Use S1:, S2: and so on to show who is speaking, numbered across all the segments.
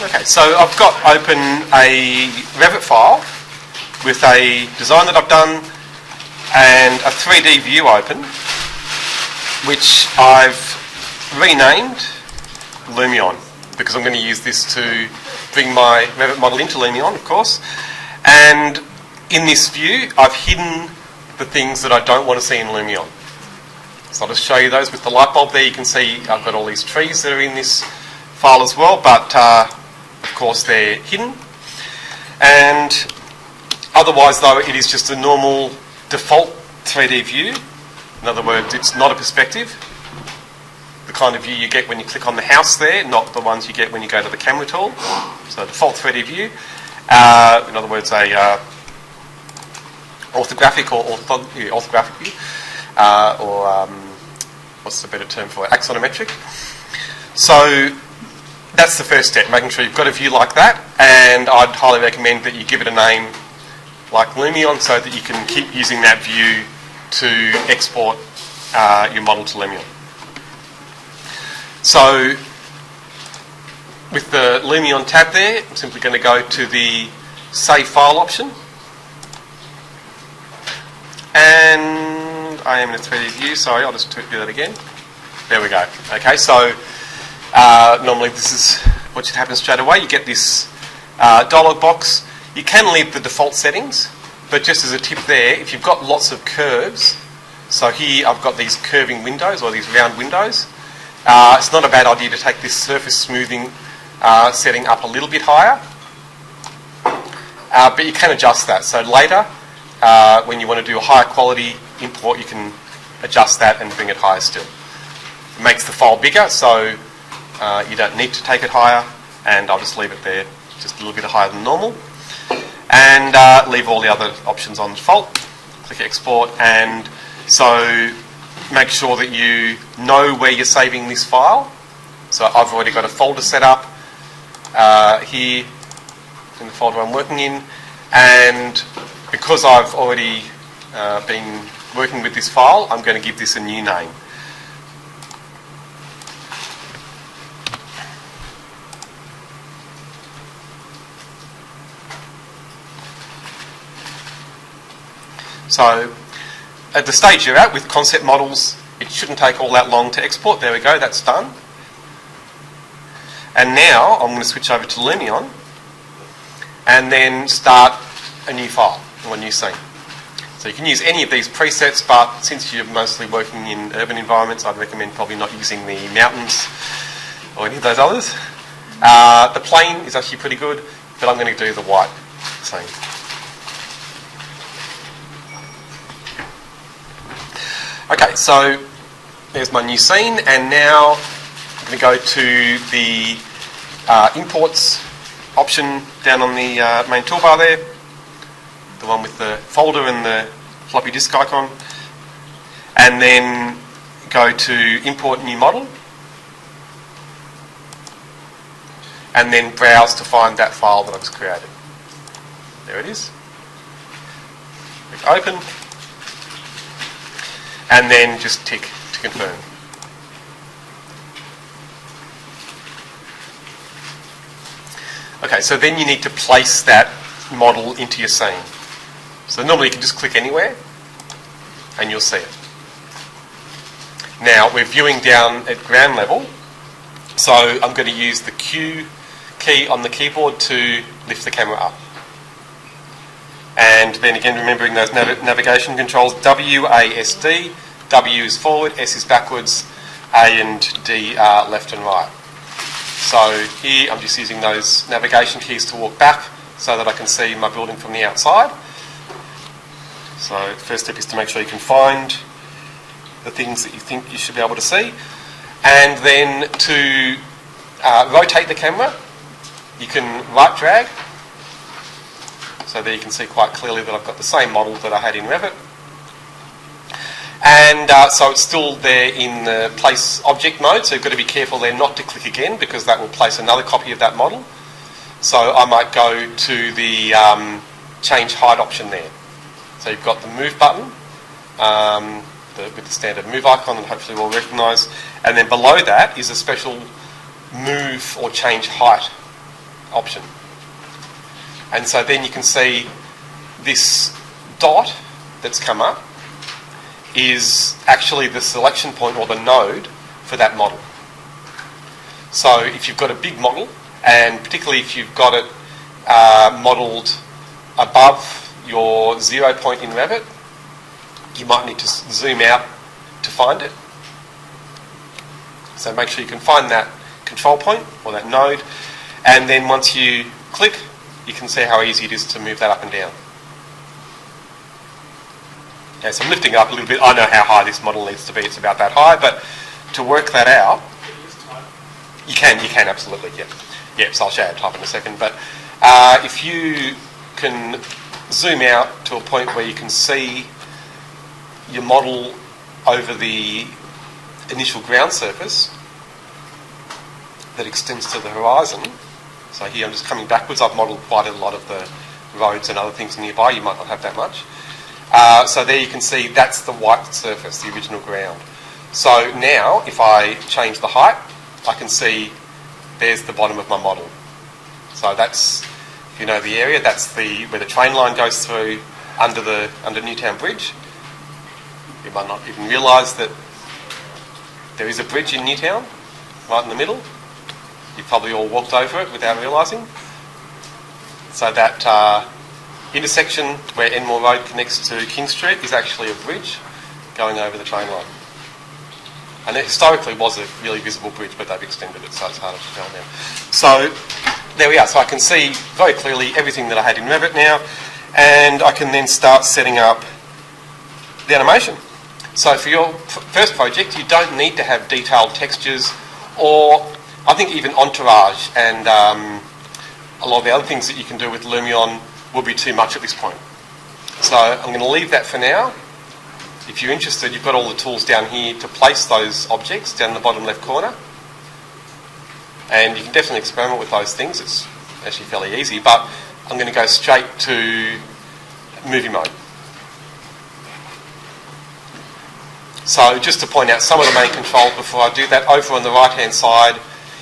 S1: Okay, so I've got open a Revit file with a design that I've done and a 3D view open, which I've renamed Lumion, because I'm going to use this to bring my Revit model into Lumion, of course. And in this view, I've hidden the things that I don't want to see in Lumion. So I'll just show you those with the light bulb there. You can see I've got all these trees that are in this file as well, but of course they're hidden. And otherwise, though, it is just a normal default 3D view. In other words, it's not a perspective. The kind of view you get when you click on the house there, not the ones you get when you go to the camera tool. So default 3D view. In other words, a orthographic or orthographic view, or what's the better term for it? Axonometric. So that's the first step, making sure you've got a view like that, and I'd highly recommend that you give it a name like Lumion so that you can keep using that view to export your model to Lumion. So with the Lumion tab there, I'm simply going to go to the Save File option. And I am in a 3D view, sorry, I'll just do that again. There we go. Okay, so normally this is what should happen straight away. You get this dialog box. You can leave the default settings, but just as a tip there, if you've got lots of curves, so here I've got these curving windows or these round windows, it's not a bad idea to take this surface smoothing setting up a little bit higher, but you can adjust that. So later, when you want to do a higher quality import, you can adjust that and bring it higher still. It makes the file bigger, so you don't need to take it higher, and I'll just leave it there just a little bit higher than normal. And leave all the other options on default. Click export, and so make sure that you know where you're saving this file. So I've already got a folder set up here in the folder I'm working in, and because I've already been working with this file, I'm going to give this a new name. So at the stage you're at with concept models, it shouldn't take all that long to export. There we go, that's done. And now I'm going to switch over to Lumion and then start a new file or a new scene. So you can use any of these presets, but since you're mostly working in urban environments, I'd recommend probably not using the mountains or any of those others. The plain is actually pretty good, but I'm going to do the white scene. Okay, so there's my new scene, and now I'm going to go to the imports option down on the main toolbar there, the one with the folder and the floppy disk icon, and then go to import new model, and then browse to find that file that I've just created. There it is. Click open. And then just tick to confirm. Okay, so then you need to place that model into your scene. So normally you can just click anywhere and you'll see it. Now we're viewing down at ground level, so I'm going to use the Q key on the keyboard to lift the camera up. And then again, remembering those navigation controls, W, A, S, D. W is forward, S is backwards, A and D are left and right. So here I'm just using those navigation keys to walk back so that I can see my building from the outside. So the first step is to make sure you can find the things that you think you should be able to see. And then to rotate the camera, you can right drag. So there you can see quite clearly that I've got the same model that I had in Revit. And so it's still there in the place object mode, so you've got to be careful there not to click again, because that will place another copy of that model. So I might go to the change height option there. So you've got the move button with the standard move icon that hopefully we'll recognise, and then below that is a special move or change height option. And so then you can see this dot that's come up is actually the selection point or the node for that model. So if you've got a big model, and particularly if you've got it modelled above your 0 point in Revit, you might need to zoom out to find it. So make sure you can find that control point or that node, and then once you click, you can see how easy it is to move that up and down. Okay, so I'm lifting it up a little bit. I know how high this model needs to be. It's about that high, but to work that out, you can absolutely, yeah. Yeah, so I'll show you how to type in a second. But if you can zoom out to a point where you can see your model over the initial ground surface that extends to the horizon. So here I'm just coming backwards. I've modelled quite a lot of the roads and other things nearby. You might not have that much. So there you can see that's the white surface, the original ground. So now if I change the height, I can see there's the bottom of my model. So that's, if you know the area, that's where the train line goes through under Newtown Bridge. You might not even realise that there is a bridge in Newtown, right in the middle. You've probably all walked over it without realising. So that intersection where Enmore Road connects to King Street is actually a bridge going over the train line. And it historically was a really visible bridge, but they've extended it, so it's harder to tell now. So there we are. So I can see very clearly everything that I had in Revit now, and I can then start setting up the animation. So for your first project, you don't need to have detailed textures, or I think even entourage and a lot of the other things that you can do with Lumion will be too much at this point. So I'm going to leave that for now. If you're interested, you've got all the tools down here to place those objects down in the bottom left corner. And you can definitely experiment with those things. It's actually fairly easy, but I'm going to go straight to movie mode. So just to point out some of the main controls before I do that, over on the right hand side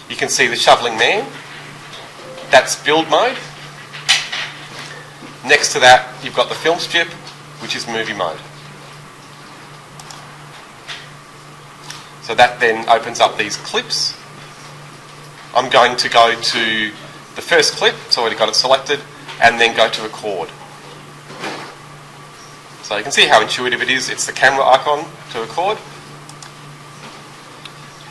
S1: you can see the shoveling man. That's build mode. Next to that you've got the film strip, which is movie mode. So that then opens up these clips. I'm going to go to the first clip, it's already got it selected, and then go to record. So you can see how intuitive it is. It's the camera icon to record.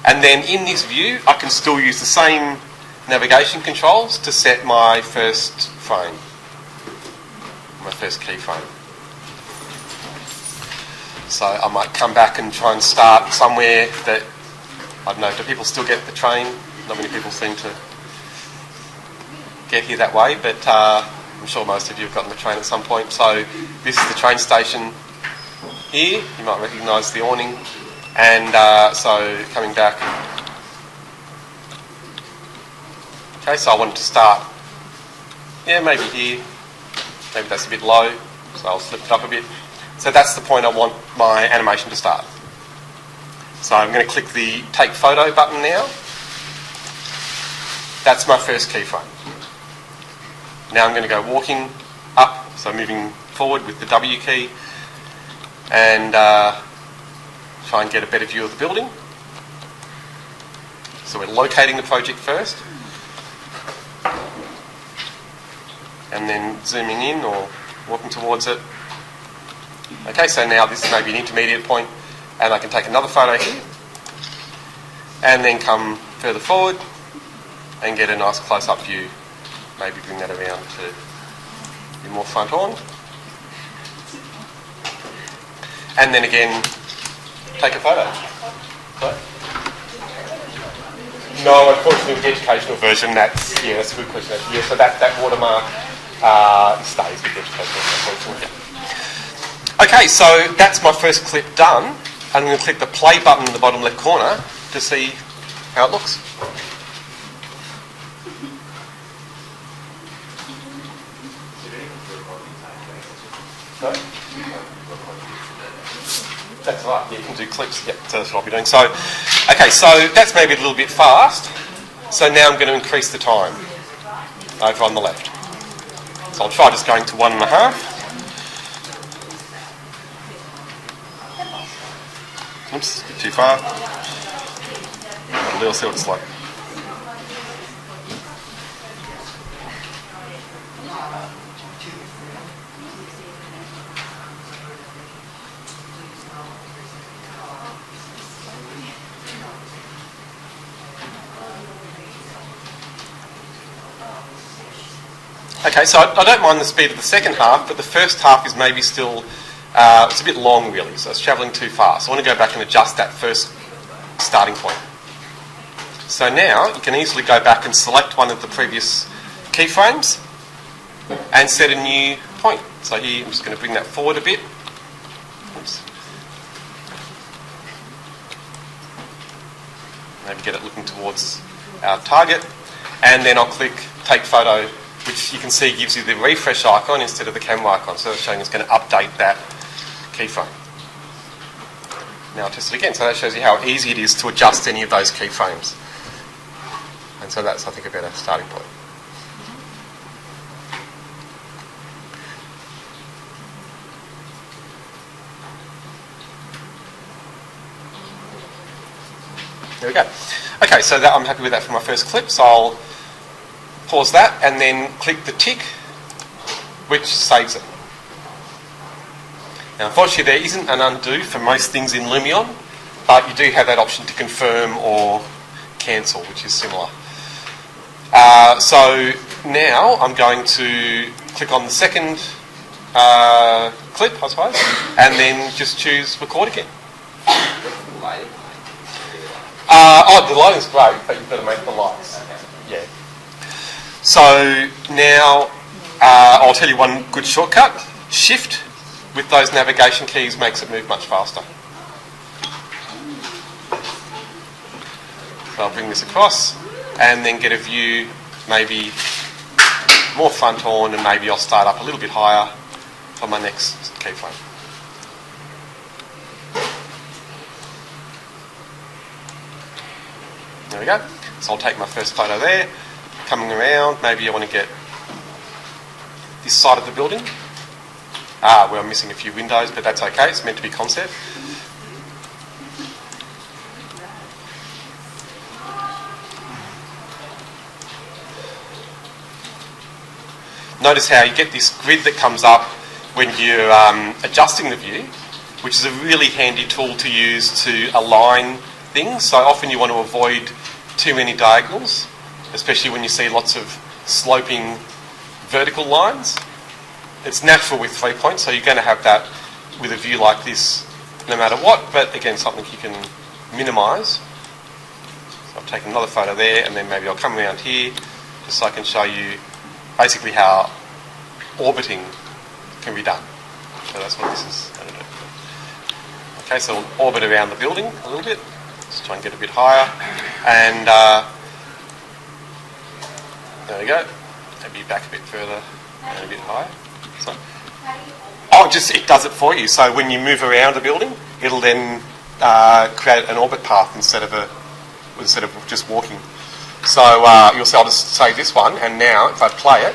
S1: And then in this view, I can still use the same navigation controls to set my first frame, my first keyframe. So I might come back and try and start somewhere that, I don't know, do people still get the train? Not many people seem to get here that way, but I'm sure most of you have gotten the train at some point. So this is the train station here. You might recognise the awning. And so coming back. Okay, so I wanted to start, yeah, maybe here. Maybe that's a bit low, so I'll slip it up a bit. So that's the point I want my animation to start. So I'm going to click the Take Photo button now. That's my first keyframe. Now I'm going to go walking up, so moving forward with the W key, and try and get a better view of the building. So we're locating the project first, and then zooming in or walking towards it. Okay, so now this is maybe an intermediate point, and I can take another photo here, and then come further forward and get a nice close-up view. Maybe bring that around to be more front on. And then again, take a photo. Sorry? No, unfortunately with the educational version, that's a good question. Yeah, so that watermark stays with the educational version, unfortunately. Okay, so that's my first clip done. I'm going to click the play button in the bottom left corner to see how it looks. No? That's right, yeah, you can do clips. Yep, so that's what I'll be doing. So, okay, so that's maybe a little bit fast. So now I'm going to increase the time. over on the left. So I'll try just going to 1.5. Oops, a bit too far. A little, see what it's like. Okay, so I don't mind the speed of the second half, but the first half is maybe still, it's a bit long really, so it's travelling too fast. So I want to go back and adjust that first starting point. So now you can easily go back and select one of the previous keyframes and set a new point. So here I'm just going to bring that forward a bit. Oops. Maybe get it looking towards our target, and then I'll click Take Photo, which you can see gives you the refresh icon instead of the camera icon. So it's showing it's going to update that keyframe. Now I'll test it again. So that shows you how easy it is to adjust any of those keyframes. And so that's, I think, a better starting point. There we go. Okay, so that, I'm happy with that for my first clip. So I'll pause that and then click the tick, which saves it. Now, unfortunately, there isn't an undo for most things in Lumion, but you do have that option to confirm or cancel, which is similar. So now I'm going to click on the second clip, I suppose, and then just choose record again. The lighting's great, but you've got to make the lights. Yeah. So now I'll tell you one good shortcut. Shift with those navigation keys makes it move much faster. So I'll bring this across and then get a view, maybe more front on, and maybe I'll start up a little bit higher for my next keyframe. There we go. So I'll take my first photo there. Coming around, maybe I want to get this side of the building. Where I'm missing a few windows, but that's okay. It's meant to be concept. Notice how you get this grid that comes up when you're adjusting the view, which is a really handy tool to use to align things. So often you want to avoid too many diagonals, especially when you see lots of sloping vertical lines. It's natural with 3 points, so you're going to have that with a view like this no matter what, but again, something you can minimise. So I've taken another photo there, and then maybe I'll come around here just so I can show you basically how orbiting can be done. So that's what this is going to do. Okay, so we'll orbit around the building a little bit. Let's try and get a bit higher. And there we go. Maybe back a bit further and a bit higher. So, it does it for you. So when you move around a building, it'll then create an orbit path instead of just walking. So you'll see, I'll just save this one, and now if I play it,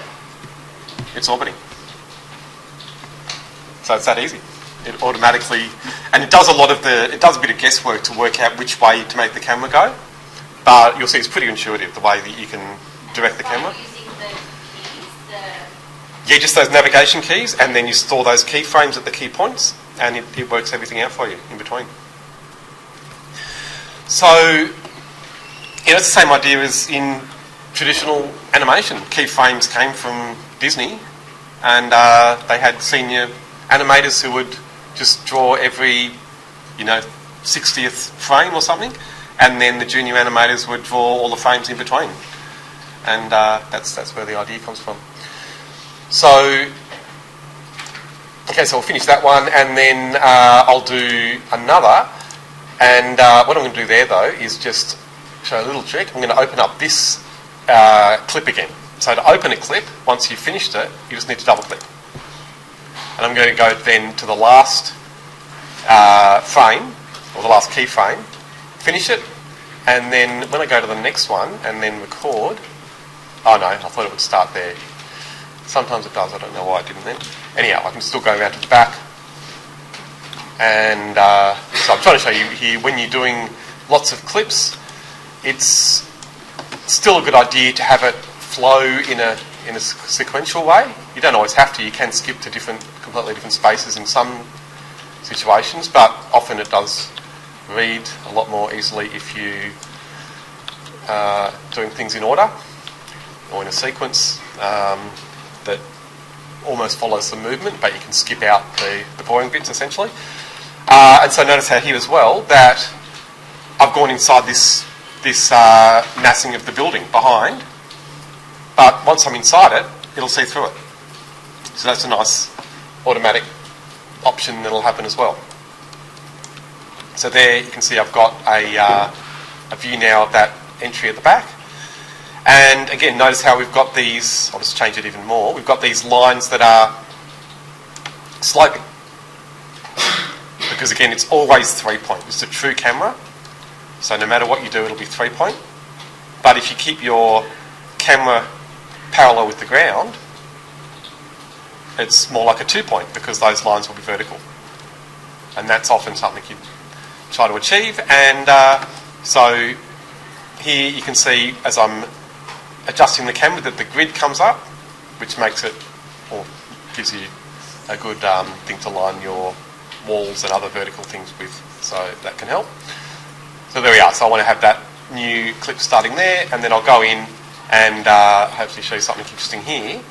S1: it's orbiting. So it's that easy. It automatically, and it does a bit of guesswork to work out which way to make the camera go. But you'll see it's pretty intuitive the way that you can direct the camera. Yeah, just those navigation keys, and then you store those keyframes at the key points, and it works everything out for you in between. So, it's the same idea as in traditional animation. Keyframes came from Disney, and they had senior animators who would just draw every, 60th frame or something, and then the junior animators would draw all the frames in between. And that's where the idea comes from. So, okay, so we'll finish that one, and then I'll do another. And what I'm going to do there, though, is just show a little trick. I'm going to open up this clip again. So to open a clip, once you've finished it, you just need to double-click. And I'm going to go then to the last frame, or the last keyframe, finish it, and then when I go to the next one, and then record, Oh no, I thought it would start there. Sometimes it does, I don't know why it didn't then. Anyhow, I can still go around to the back. And so I'm trying to show you here, when you're doing lots of clips, it's still a good idea to have it flow in a sequential way. You don't always have to. You can skip to completely different spaces in some situations, but often it does read a lot more easily if you are doing things in order or in a sequence that almost follows the movement, but you can skip out the boring bits essentially. And so notice how here as well that I've gone inside this massing of the building behind, but once I'm inside it, it'll see through it. So that's a nice automatic option that'll happen as well. So there you can see I've got a view now of that entry at the back. And again, notice how we've got these, I'll just change it even more, we've got these lines that are sloping. Because again, it's always 3-point. It's a true camera. So no matter what you do, it'll be 3-point. But if you keep your camera parallel with the ground, it's more like a 2-point because those lines will be vertical. And that's often something you try to achieve. And so here you can see as I'm adjusting the camera that the grid comes up, which makes it, or gives you a good thing to line your walls and other vertical things with, so that can help. So there we are. So I want to have that new clip starting there, and then I'll go in and hopefully show you something interesting here.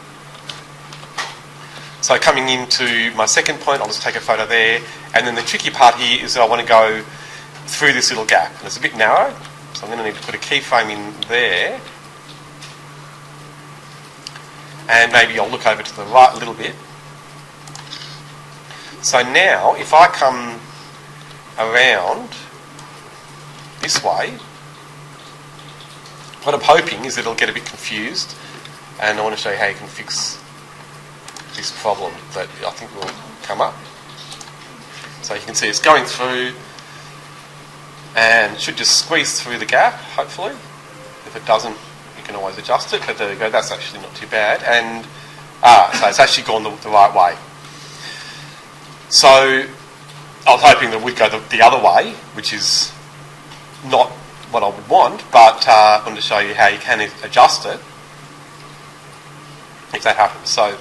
S1: So coming into my second point, I'll just take a photo there, and then the tricky part here is that I want to go through this little gap, and it's a bit narrow, so I'm going to need to put a keyframe in there, and maybe I'll look over to the right a little bit. So now, if I come around this way, what I'm hoping is that it'll get a bit confused, and I want to show you how you can fix this problem that I think will come up. So you can see it's going through, and it should just squeeze through the gap, hopefully. If it doesn't, you can always adjust it, but there we go, that's actually not too bad. And so it's actually gone the right way. So I was hoping that it would go the other way, which is not what I would want, but I wanted to show you how you can adjust it if that happens. So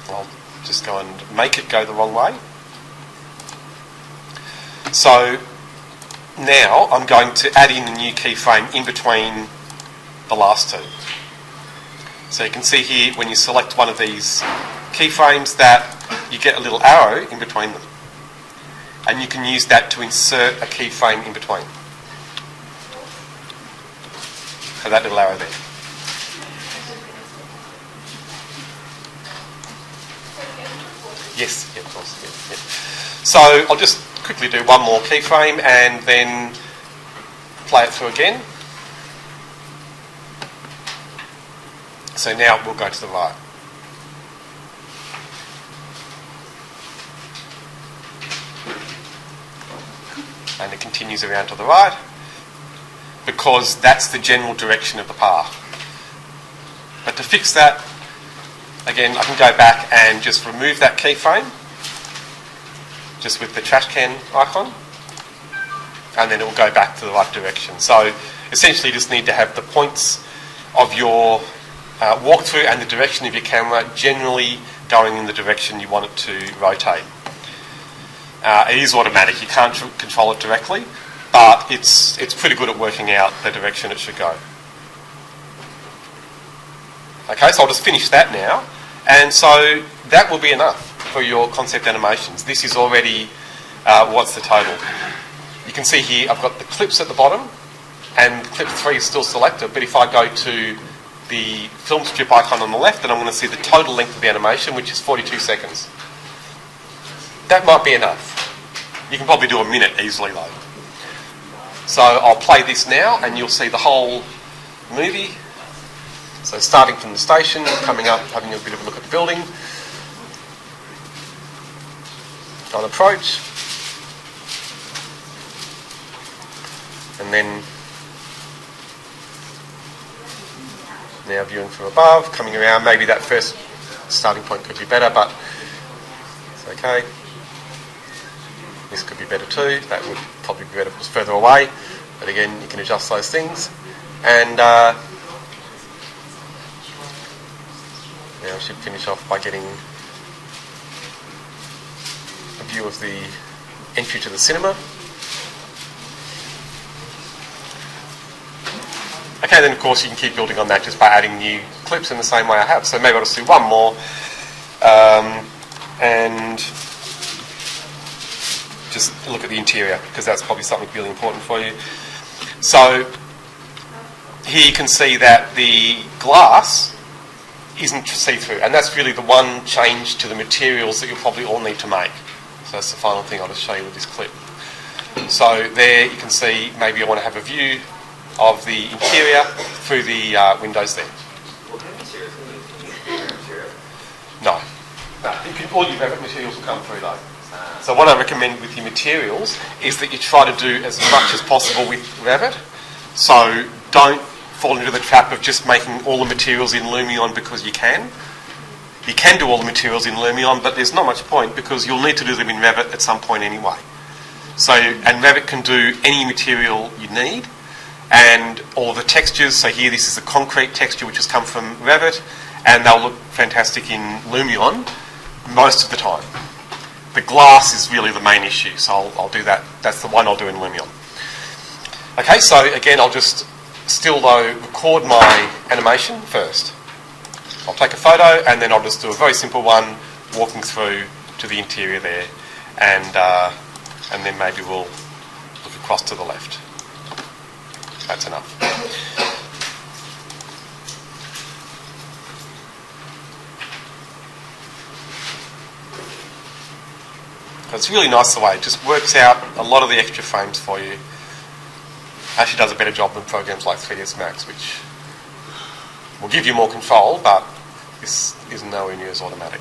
S1: I'll just go and make it go the wrong way. So now I'm going to add in a new keyframe in between the last two. So you can see here when you select one of these keyframes that you get a little arrow in between them, and you can use that to insert a keyframe in between. So that little arrow there. Yes, yeah, of course. Yeah, yeah. So I'll just quickly do one more keyframe and then play it through again. So now we'll go to the right. And it continues around to the right because that's the general direction of the path. But to fix that, again, I can go back and just remove that keyframe just with the trash can icon, and then it will go back to the right direction. So essentially you just need to have the points of your walkthrough and the direction of your camera generally going in the direction you want it to rotate. It is automatic, you can't control it directly, but it's pretty good at working out the direction it should go. Okay, so I'll just finish that now, and so that will be enough for your concept animations. This is already what's the total. You can see here I've got the clips at the bottom, and clip 3 is still selected, but if I go to the film strip icon on the left, then I'm going to see the total length of the animation, which is 42 seconds. That might be enough. You can probably do a minute easily though. So I'll play this now and you'll see the whole movie. So starting from the station, coming up, having a bit of a look at the building. On approach. And then Now viewing from above, coming around, maybe that first starting point could be better, but it's okay. This could be better too. That would probably be better if it was further away. But again, you can adjust those things. And now I should finish off by getting a view of the entry to the cinema. Okay, then of course you can keep building on that just by adding new clips in the same way I have. So maybe I'll just do one more and just look at the interior, because that's probably something really important for you. So here you can see that the glass isn't see-through, and that's really the one change to the materials that you'll probably all need to make. So that's the final thing I'll just show you with this clip. So there you can see maybe I want to have a view of the interior through the windows there. No. All your Revit materials will come through though. So what I recommend with your materials is that you try to do as much as possible with Revit. So don't fall into the trap of just making all the materials in Lumion because you can. You can do all the materials in Lumion, but there's not much point because you'll need to do them in Revit at some point anyway. So, and Revit can do any material you need, and all the textures. So here this is a concrete texture which has come from Revit, and they'll look fantastic in Lumion most of the time. The glass is really the main issue, so I'll do that. That's the one I'll do in Lumion. Okay, so again I'll just still though record my animation first. I'll take a photo and then I'll just do a very simple one walking through to the interior there, and then maybe we'll look across to the left. That's enough. It's really nice the way it just works out a lot of the extra frames for you. Actually does a better job than programs like 3ds Max, which will give you more control, but this is nowhere near as automatic.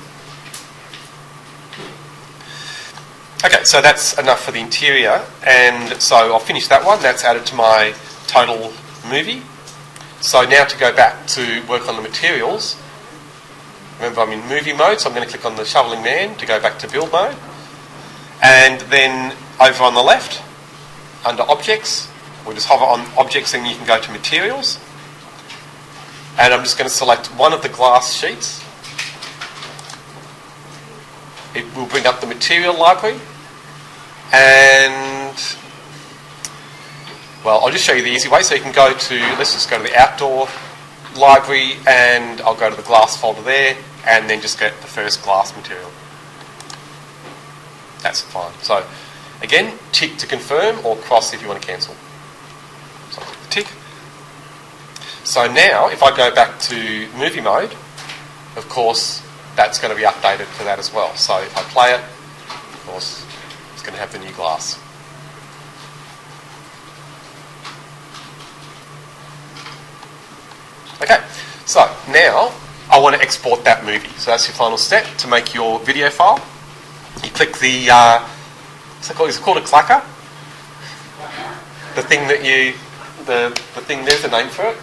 S1: Okay, so that's enough for the interior, and so I'll finish that one. That's added to my total movie. So now to go back to work on the materials, remember I'm in movie mode, so I'm going to click on the shoveling man to go back to build mode. And then over on the left, under objects, we'll just hover on objects and you can go to materials. And I'm just going to select one of the glass sheets. It will bring up the material library. And, well, I'll just show you the easy way. So you can go to, let's just go to the outdoor library, and I'll go to the glass folder there, and then just get the first glass material. That's fine. So, again, tick to confirm, or cross if you want to cancel. So I'll click the tick. So now, if I go back to movie mode, of course, that's going to be updated to that as well. So if I play it, of course, it's going to have the new glass. Okay, so now I want to export that movie. So that's your final step to make your video file. You click the, is it called a clacker? The thing that you, the thing, there's a name for it.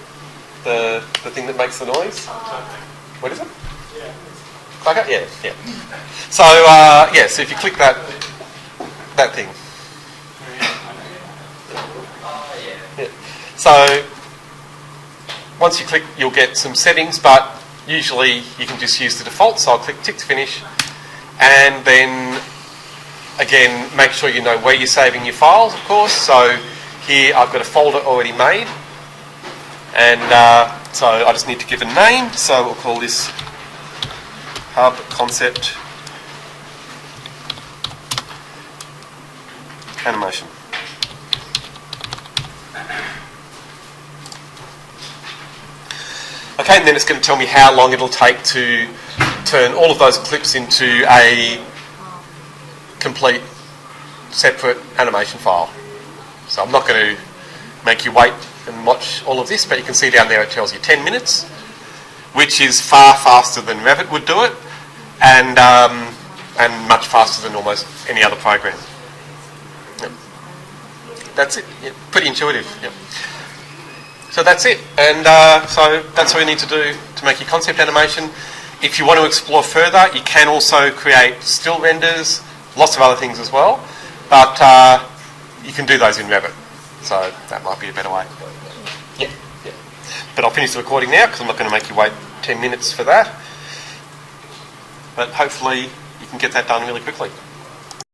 S1: The thing that makes the noise. What is it? Clacker? Yeah, yeah. So, yeah, so if you click that thing. Yeah. So, once you click, you'll get some settings, but usually you can just use the default. So I'll click tick to finish. And then, again, make sure you know where you're saving your files, of course. So here I've got a folder already made. And so I just need to give a name. So we'll call this Hub Concept Animation. Okay, and then it's going to tell me how long it'll take to turn all of those clips into a complete separate animation file. So I'm not going to make you wait and watch all of this, but you can see down there it tells you 10 minutes, which is far faster than Revit would do it, and much faster than almost any other program. Yep. That's it. Yep. Pretty intuitive. Yep. So that's it, and so that's all you need to do to make your concept animation. If you want to explore further, you can also create still renders, lots of other things as well, but you can do those in Revit, so that might be a better way. Yeah. But I'll finish the recording now because I'm not going to make you wait 10 minutes for that. But hopefully you can get that done really quickly.